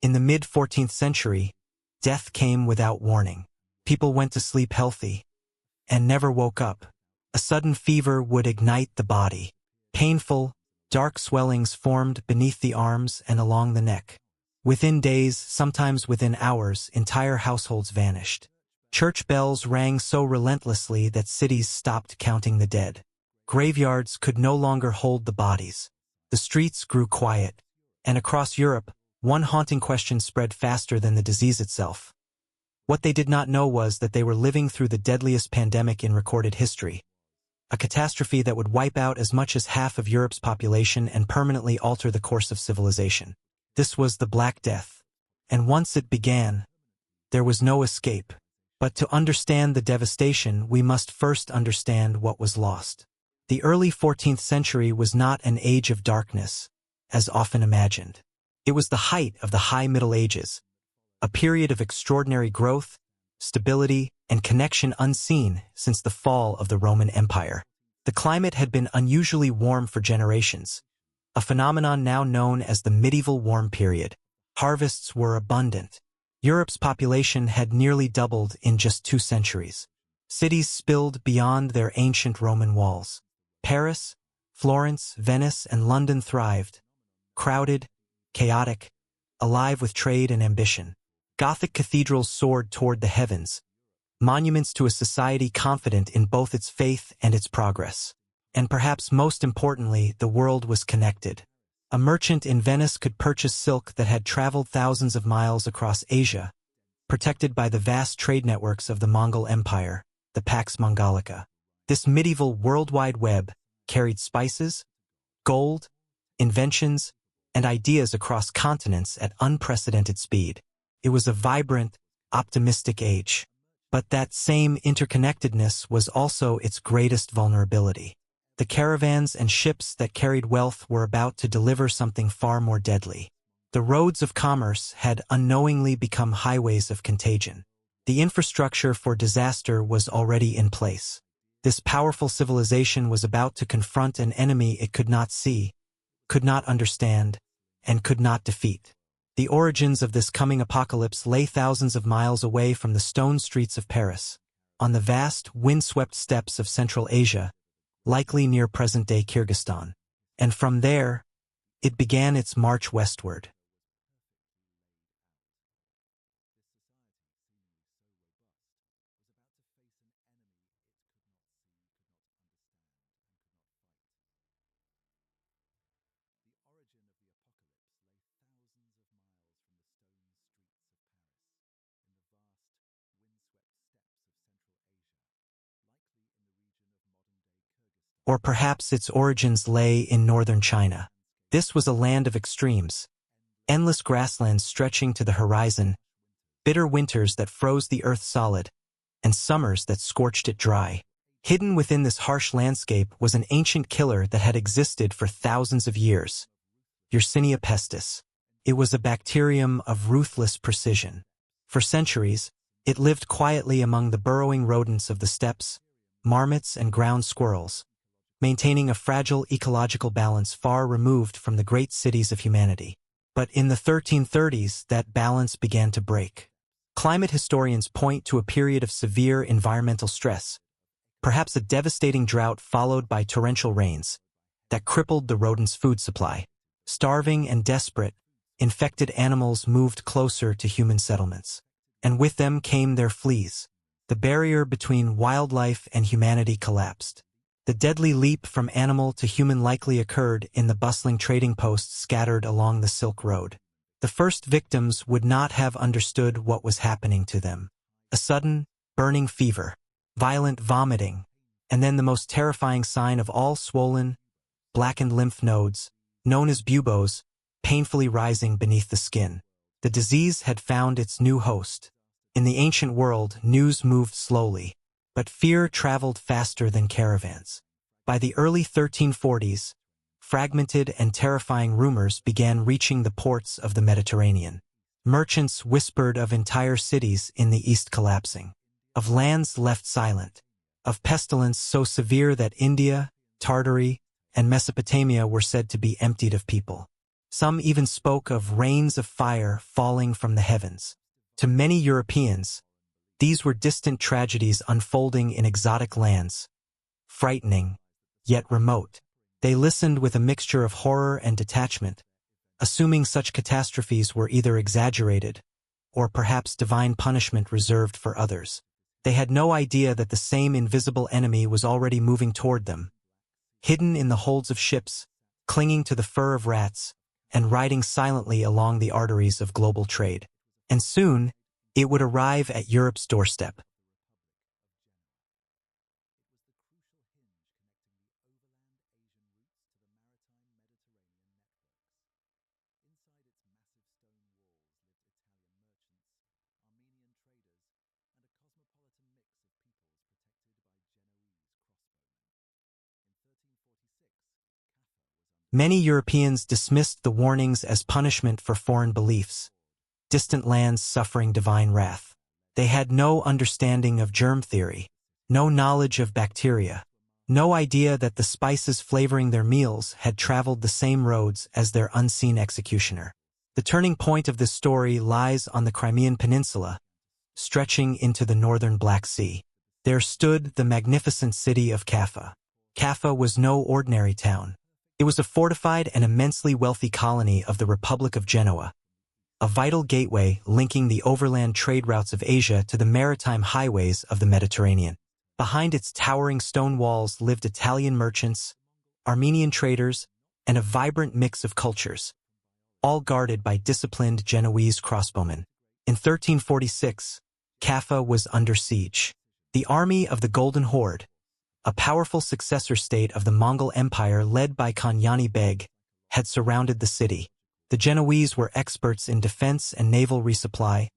In the mid-14th century, death came without warning. People went to sleep healthy and never woke up. A sudden fever would ignite the body. Painful, dark swellings formed beneath the arms and along the neck. Within days, sometimes within hours, entire households vanished. Church bells rang so relentlessly that cities stopped counting the dead. Graveyards could no longer hold the bodies. The streets grew quiet. And across Europe, one haunting question spread faster than the disease itself. What they did not know was that they were living through the deadliest pandemic in recorded history. A catastrophe that would wipe out as much as half of Europe's population and permanently alter the course of civilization. This was the Black Death. And once it began, there was no escape. But to understand the devastation, we must first understand what was lost. The early 14th century was not an age of darkness, as often imagined. It was the height of the High Middle Ages, a period of extraordinary growth, stability, and connection unseen since the fall of the Roman Empire. The climate had been unusually warm for generations, a phenomenon now known as the medieval warm period. Harvests were abundant. Europe's population had nearly doubled in just 2 centuries. Cities spilled beyond their ancient Roman walls. Paris, Florence, Venice, and London thrived, crowded, chaotic, alive with trade and ambition. Gothic cathedrals soared toward the heavens, monuments to a society confident in both its faith and its progress. And perhaps most importantly, the world was connected. A merchant in Venice could purchase silk that had traveled thousands of miles across Asia, protected by the vast trade networks of the Mongol Empire, the Pax Mongolica. This medieval worldwide web carried spices, gold, inventions, and ideas across continents at unprecedented speed. It was a vibrant, optimistic age. But that same interconnectedness was also its greatest vulnerability. The caravans and ships that carried wealth were about to deliver something far more deadly. The roads of commerce had unknowingly become highways of contagion. The infrastructure for disaster was already in place. This powerful civilization was about to confront an enemy it could not see, could not understand, and could not defeat. The origins of this coming apocalypse lay thousands of miles away from the stone streets of Paris, on the vast, windswept steppes of Central Asia, likely near present-day Kyrgyzstan. And from there, it began its march westward. Or perhaps its origins lay in northern China. This was a land of extremes, endless grasslands stretching to the horizon, bitter winters that froze the earth solid, and summers that scorched it dry. Hidden within this harsh landscape was an ancient killer that had existed for thousands of years. Yersinia pestis. It was a bacterium of ruthless precision. For centuries, it lived quietly among the burrowing rodents of the steppes, marmots and ground squirrels, maintaining a fragile ecological balance far removed from the great cities of humanity. But in the 1330s, that balance began to break. Climate historians point to a period of severe environmental stress, perhaps a devastating drought followed by torrential rains, that crippled the rodents' food supply. Starving and desperate, infected animals moved closer to human settlements. And with them came their fleas. The barrier between wildlife and humanity collapsed. The deadly leap from animal to human likely occurred in the bustling trading posts scattered along the Silk Road. The first victims would not have understood what was happening to them. A sudden, burning fever, violent vomiting, and then the most terrifying sign of all, swollen, blackened lymph nodes, known as buboes, painfully rising beneath the skin. The disease had found its new host. In the ancient world, news moved slowly, but fear traveled faster than caravans. By the early 1340s, fragmented and terrifying rumors began reaching the ports of the Mediterranean. Merchants whispered of entire cities in the east collapsing, of lands left silent, of pestilence so severe that India, Tartary, and Mesopotamia were said to be emptied of people. Some even spoke of rains of fire falling from the heavens. To many Europeans, these were distant tragedies unfolding in exotic lands, frightening, yet remote. They listened with a mixture of horror and detachment, assuming such catastrophes were either exaggerated or perhaps divine punishment reserved for others. They had no idea that the same invisible enemy was already moving toward them, hidden in the holds of ships, clinging to the fur of rats, and riding silently along the arteries of global trade. And soon, it would arrive at Europe's doorstep. Many Europeans dismissed the warnings as punishment for foreign beliefs, distant lands suffering divine wrath. They had no understanding of germ theory, no knowledge of bacteria, no idea that the spices flavoring their meals had traveled the same roads as their unseen executioner. The turning point of this story lies on the Crimean Peninsula, stretching into the northern Black Sea. There stood the magnificent city of Caffa. Caffa was no ordinary town. It was a fortified and immensely wealthy colony of the Republic of Genoa, a vital gateway linking the overland trade routes of Asia to the maritime highways of the Mediterranean. Behind its towering stone walls lived Italian merchants, Armenian traders, and a vibrant mix of cultures, all guarded by disciplined Genoese crossbowmen. In 1346, Caffa was under siege. The army of the Golden Horde, a powerful successor state of the Mongol Empire led by Khan Yani Beg, had surrounded the city. The Genoese were experts in defense and naval resupply,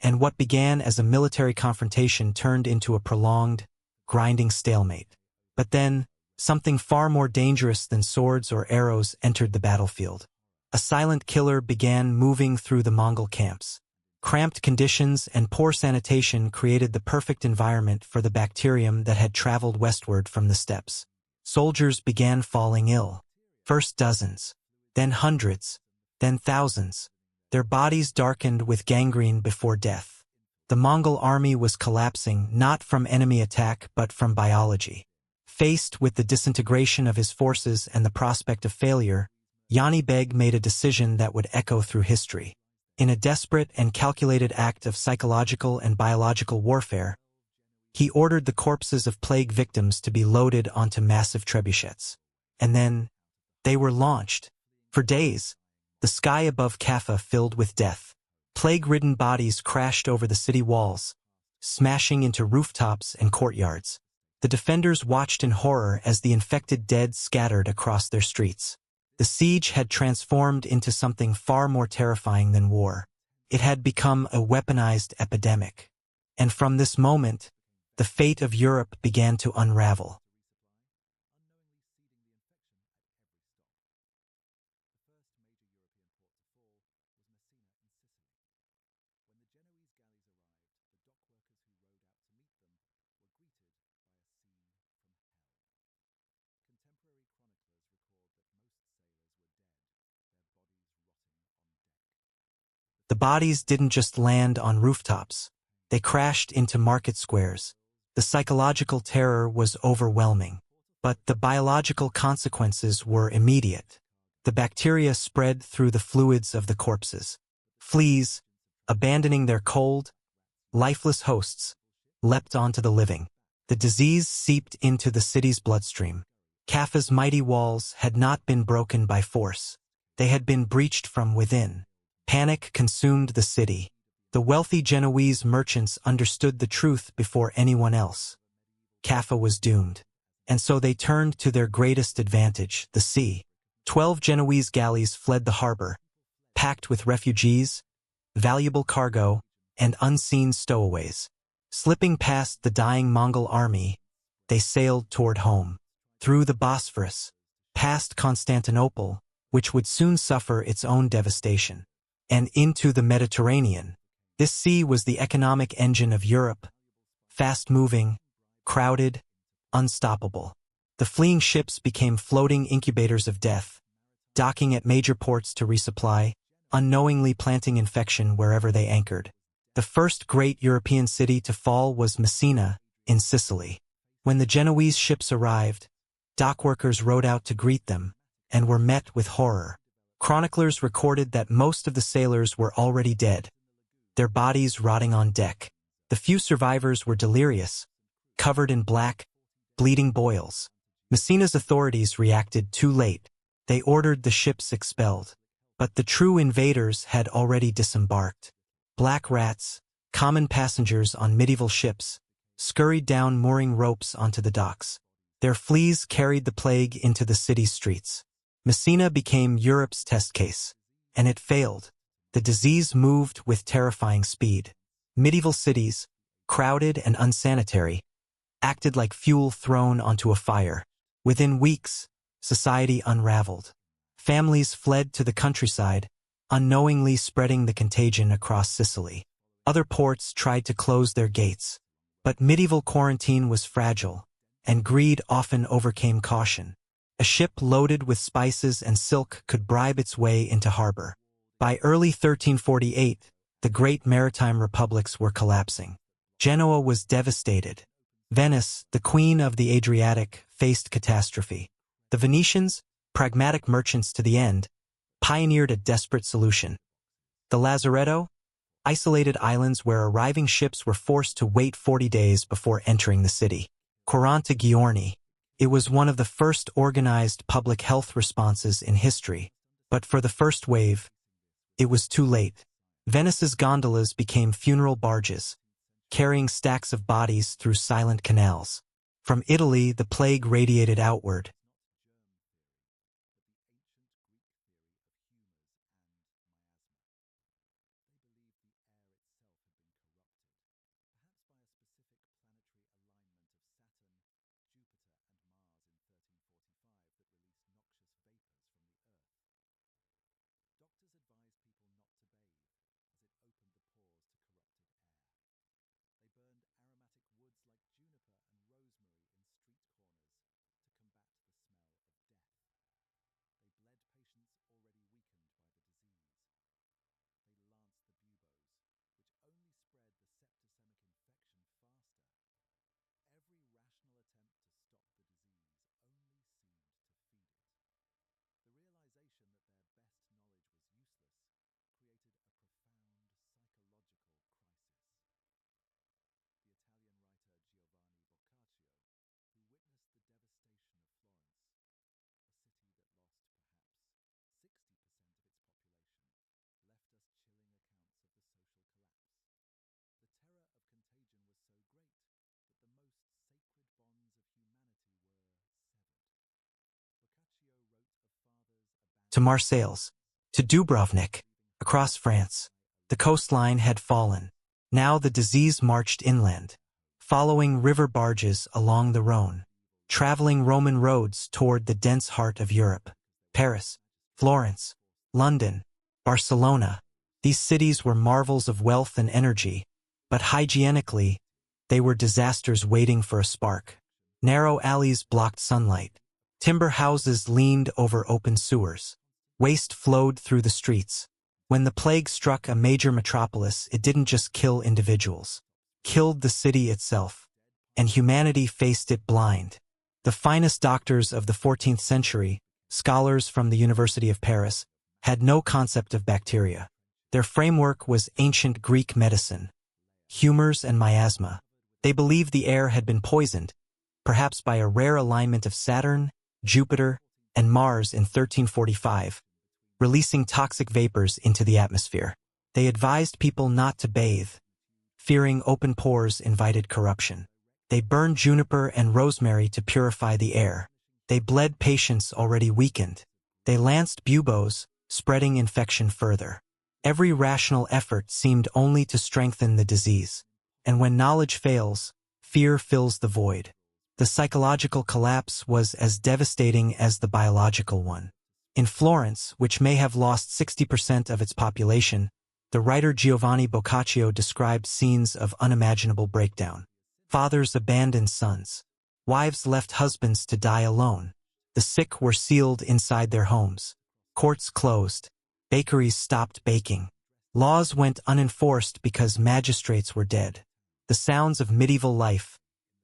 and what began as a military confrontation turned into a prolonged, grinding stalemate. But then, something far more dangerous than swords or arrows entered the battlefield. A silent killer began moving through the Mongol camps. Cramped conditions and poor sanitation created the perfect environment for the bacterium that had traveled westward from the steppes. Soldiers began falling ill. First dozens, then hundreds, then thousands. Their bodies darkened with gangrene before death. The Mongol army was collapsing not from enemy attack but from biology. Faced with the disintegration of his forces and the prospect of failure, Yani Beg made a decision that would echo through history. In a desperate and calculated act of psychological and biological warfare, he ordered the corpses of plague victims to be loaded onto massive trebuchets. And then, they were launched. For days, the sky above Caffa filled with death. Plague-ridden bodies crashed over the city walls, smashing into rooftops and courtyards. The defenders watched in horror as the infected dead scattered across their streets. The siege had transformed into something far more terrifying than war. It had become a weaponized epidemic. And from this moment, the fate of Europe began to unravel. The bodies didn't just land on rooftops. They crashed into market squares. The psychological terror was overwhelming. But the biological consequences were immediate. The bacteria spread through the fluids of the corpses. Fleas, abandoning their cold, lifeless hosts, leapt onto the living. The disease seeped into the city's bloodstream. Caffa's mighty walls had not been broken by force. They had been breached from within. Panic consumed the city. The wealthy Genoese merchants understood the truth before anyone else. Caffa was doomed. And so they turned to their greatest advantage, the sea. 12 Genoese galleys fled the harbor, packed with refugees, valuable cargo, and unseen stowaways. Slipping past the dying Mongol army, they sailed toward home. Through the Bosphorus, past Constantinople, which would soon suffer its own devastation, and into the Mediterranean. This sea was the economic engine of Europe, fast-moving, crowded, unstoppable. The fleeing ships became floating incubators of death, docking at major ports to resupply, unknowingly planting infection wherever they anchored. The first great European city to fall was Messina, in Sicily. When the Genoese ships arrived, dockworkers rowed out to greet them, and were met with horror. Chroniclers recorded that most of the sailors were already dead, their bodies rotting on deck. The few survivors were delirious, covered in black, bleeding boils. Messina's authorities reacted too late. They ordered the ships expelled. But the true invaders had already disembarked. Black rats, common passengers on medieval ships, scurried down mooring ropes onto the docks. Their fleas carried the plague into the city's streets. Messina became Europe's test case, and it failed. The disease moved with terrifying speed. Medieval cities, crowded and unsanitary, acted like fuel thrown onto a fire. Within weeks, society unraveled. Families fled to the countryside, unknowingly spreading the contagion across Sicily. Other ports tried to close their gates. But medieval quarantine was fragile, and greed often overcame caution. A ship loaded with spices and silk could bribe its way into harbor. By early 1348, the great maritime republics were collapsing. Genoa was devastated. Venice, the queen of the Adriatic, faced catastrophe. The Venetians, pragmatic merchants to the end, pioneered a desperate solution. The Lazaretto, isolated islands where arriving ships were forced to wait 40 days before entering the city. Quaranta Giorni. It was one of the first organized public health responses in history, but for the first wave, it was too late. Venice's gondolas became funeral barges, carrying stacks of bodies through silent canals. From Italy, the plague radiated outward. To Marseilles, to Dubrovnik, across France. The coastline had fallen. Now the disease marched inland, following river barges along the Rhone, traveling Roman roads toward the dense heart of Europe. Paris, Florence, London, Barcelona. These cities were marvels of wealth and energy, but hygienically, they were disasters waiting for a spark. Narrow alleys blocked sunlight. Timber houses leaned over open sewers. Waste flowed through the streets. When the plague struck a major metropolis, it didn't just kill individuals. It killed the city itself. And humanity faced it blind. The finest doctors of the 14th century, scholars from the University of Paris, had no concept of bacteria. Their framework was ancient Greek medicine, humors and miasma. They believed the air had been poisoned, perhaps by a rare alignment of Saturn, Jupiter, and Mars in 1345, releasing toxic vapors into the atmosphere. They advised people not to bathe, fearing open pores invited corruption. They burned juniper and rosemary to purify the air. They bled patients already weakened. They lanced buboes, spreading infection further. Every rational effort seemed only to strengthen the disease. And when knowledge fails, fear fills the void. The psychological collapse was as devastating as the biological one. In Florence, which may have lost 60% of its population, the writer Giovanni Boccaccio described scenes of unimaginable breakdown. Fathers abandoned sons. Wives left husbands to die alone. The sick were sealed inside their homes. Courts closed. Bakeries stopped baking. Laws went unenforced because magistrates were dead. The sounds of medieval life,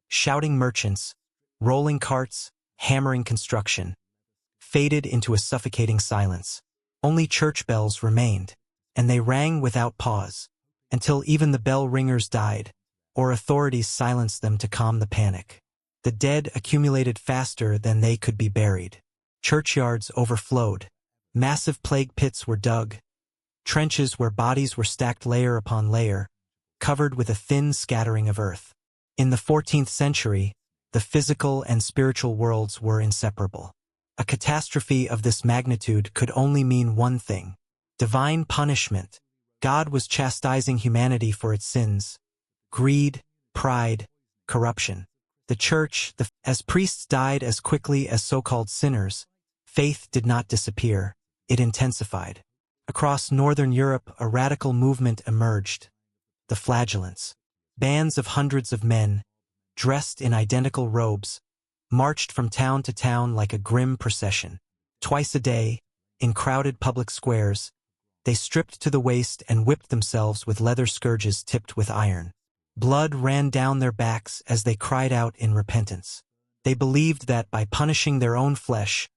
shouting merchants, rolling carts, hammering construction, faded into a suffocating silence. Only church bells remained, and they rang without pause, until even the bell ringers died, or authorities silenced them to calm the panic. The dead accumulated faster than they could be buried. Churchyards overflowed. Massive plague pits were dug, trenches where bodies were stacked layer upon layer, covered with a thin scattering of earth. In the 14th century, the physical and spiritual worlds were inseparable. A catastrophe of this magnitude could only mean one thing: divine punishment. God was chastising humanity for its sins: greed, pride, corruption. The church, as priests died as quickly as so-called sinners, faith did not disappear, it intensified. Across northern Europe, a radical movement emerged: the flagellants. Bands of hundreds of men, dressed in identical robes, marched from town to town like a grim procession. Twice a day, in crowded public squares, they stripped to the waist and whipped themselves with leather scourges tipped with iron. Blood ran down their backs as they cried out in repentance. They believed that by punishing their own flesh,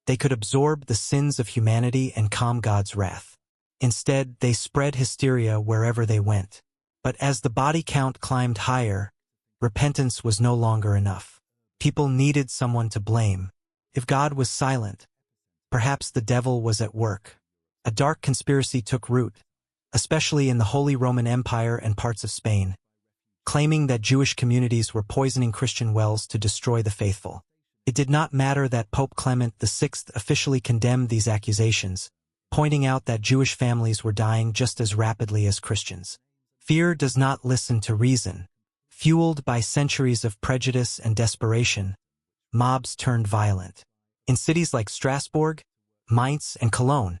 they could absorb the sins of humanity and calm God's wrath. Instead, they spread hysteria wherever they went. But as the body count climbed higher, repentance was no longer enough. People needed someone to blame. If God was silent, perhaps the devil was at work. A dark conspiracy took root, especially in the Holy Roman Empire and parts of Spain, claiming that Jewish communities were poisoning Christian wells to destroy the faithful. It did not matter that Pope Clement VI officially condemned these accusations, pointing out that Jewish families were dying just as rapidly as Christians. Fear does not listen to reason. Fueled by centuries of prejudice and desperation, mobs turned violent. In cities like Strasbourg, Mainz, and Cologne,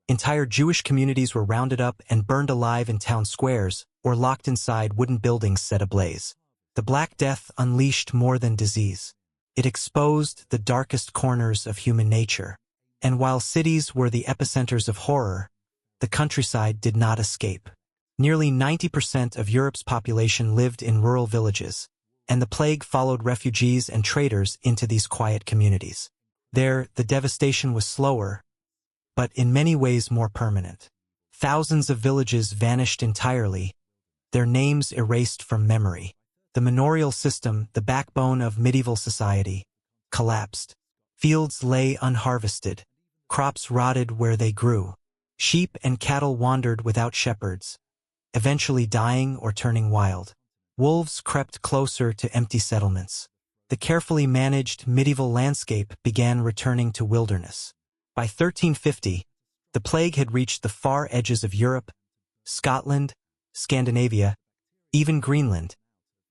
entire Jewish communities were rounded up and burned alive in town squares or locked inside wooden buildings set ablaze. The Black Death unleashed more than disease. It exposed the darkest corners of human nature. And while cities were the epicenters of horror, the countryside did not escape. Nearly 90% of Europe's population lived in rural villages, and the plague followed refugees and traders into these quiet communities. There, the devastation was slower, but in many ways more permanent. Thousands of villages vanished entirely, their names erased from memory. The manorial system, the backbone of medieval society, collapsed. Fields lay unharvested. Crops rotted where they grew. Sheep and cattle wandered without shepherds, eventually dying or turning wild. Wolves crept closer to empty settlements. The carefully managed medieval landscape began returning to wilderness. By 1350, the plague had reached the far edges of Europe, Scotland, Scandinavia, even Greenland,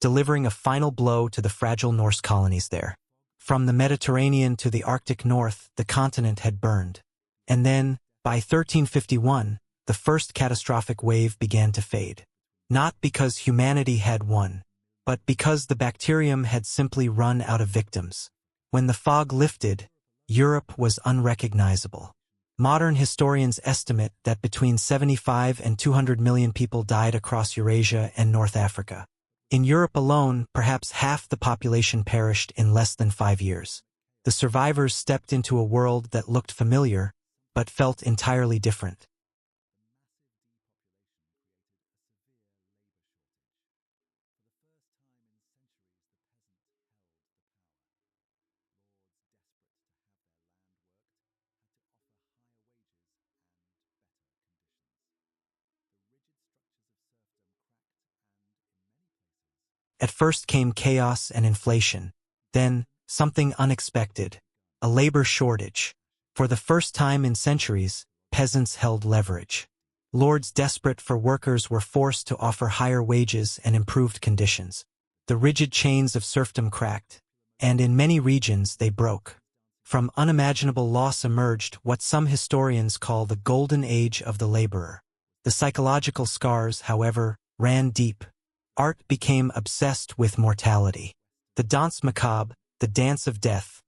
delivering a final blow to the fragile Norse colonies there. From the Mediterranean to the Arctic North, the continent had burned. And then, by 1351, the first catastrophic wave began to fade. Not because humanity had won, but because the bacterium had simply run out of victims. When the fog lifted, Europe was unrecognizable. Modern historians estimate that between 75 and 200 million people died across Eurasia and North Africa. In Europe alone, perhaps half the population perished in less than 5 years. The survivors stepped into a world that looked familiar, but felt entirely different. At first came chaos and inflation, then something unexpected, a labor shortage. For the first time in centuries, peasants held leverage. Lords desperate for workers were forced to offer higher wages and improved conditions. The rigid chains of serfdom cracked, and in many regions they broke. From unimaginable loss emerged what some historians call the golden age of the laborer. The psychological scars, however, ran deep. Art became obsessed with mortality. The danse macabre, the dance of death,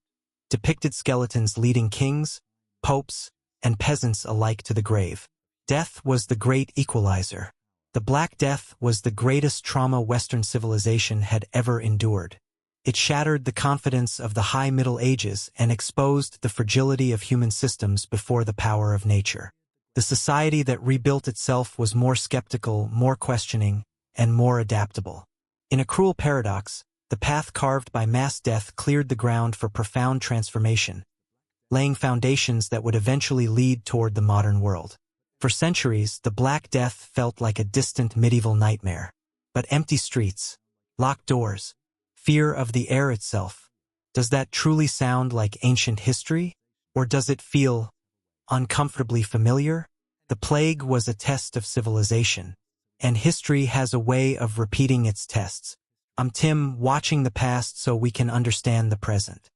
depicted skeletons leading kings, popes, and peasants alike to the grave. Death was the great equalizer. The Black Death was the greatest trauma Western civilization had ever endured. It shattered the confidence of the High Middle Ages and exposed the fragility of human systems before the power of nature. The society that rebuilt itself was more skeptical, more questioning, and more adaptable. In a cruel paradox, the path carved by mass death cleared the ground for profound transformation, laying foundations that would eventually lead toward the modern world. For centuries, the Black Death felt like a distant medieval nightmare. But empty streets, locked doors, fear of the air itself, does that truly sound like ancient history? Or does it feel uncomfortably familiar? The plague was a test of civilization, and history has a way of repeating its tests. I'm Tim, watching the past so we can understand the present.